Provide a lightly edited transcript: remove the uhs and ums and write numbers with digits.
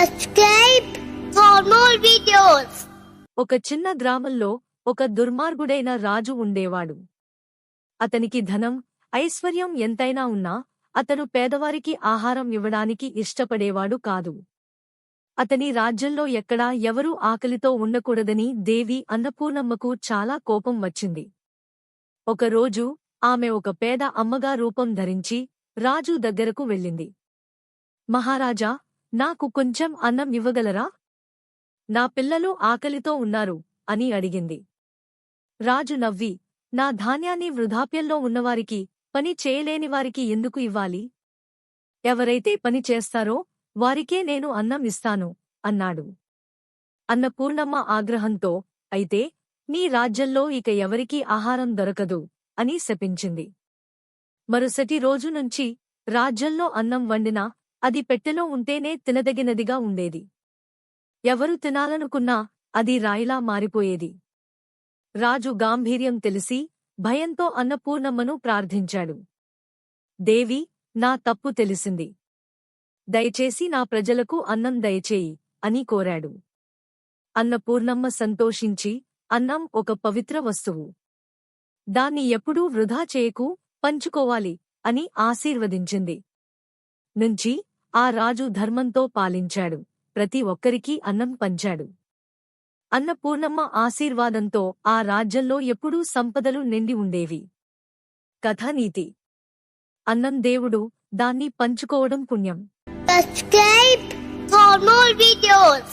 Subscribe for more videos. ఒక చిన్న గ్రామంలో ఒక దుర్మార్గుడైన రాజు ఉండేవాడు. అతనికి ధనం, ఐశ్వర్యం ఎంతైనా ఉన్నా అతను పేదవారికి ఆహారం ఇవ్వడానికి ఇష్టపడేవాడు కాదు. అతని రాజ్యంలో ఎక్కడా ఎవరూ ఆకలితో ఉండకూడదని దేవి అన్నపూర్ణమ్మకు చాలా కోపం వచ్చింది. ఒకరోజు ఆమె ఒక పేద అమ్మగా రూపం ధరించి రాజు దగ్గరకు వెళ్ళింది. మహారాజా, నాకు కొంచెం అన్నం ఇవ్వగలరా? నా పిల్లలు ఆకలితో ఉన్నారు అని అడిగింది. రాజు నవ్వి, నా ధాన్యాన్ని వృధాప్యంలో ఉన్నవారికి, పని చేయలేనివారికి ఎందుకు ఇవ్వాలి? ఎవరైతే పని చేస్తారో వారికే నేను అన్నం ఇస్తాను అన్నాడు. అన్నపూర్ణమ్మ ఆగ్రహంతో, అయితే నీ రాజ్యంలో ఇక ఎవరికీ ఆహారం దొరకదు అని శపించింది. మరుసటి రోజు నుంచి రాజ్యంలో అన్నం వండినా అది పెట్టెలో ఉంటేనే తినదగినదిగా ఉండేది. ఎవరు తినాలనుకున్నా అది రాయిలా మారిపోయేది. రాజు గాంభీర్యం తెలిసి భయంతో అన్నపూర్ణమ్మను ప్రార్థించాడు. దేవి, నా తప్పు తెలిసింది. దయచేసి నా ప్రజలకు అన్నం దయచేయి అని కోరాడు. అన్నపూర్ణమ్మ సంతోషించి, అన్నం ఒక పవిత్ర వస్తువు. దాన్ని ఎప్పుడూ వృధా చేయకు, పంచుకోవాలి అని ఆశీర్వదించింది. నుంచి ఆ రాజు ధర్మంతో పాలించాడు. ప్రతి ఒక్కరికీ అన్నం పంచాడు. అన్నపూర్ణమ్మ ఆశీర్వాదంతో ఆ రాజ్యంలో ఎప్పుడూ సంపదలు నిండి ఉండేవి. కథానీతి: అన్నం దేవుడు, దాన్ని పంచుకోవడం పుణ్యం. Subscribe for more videos.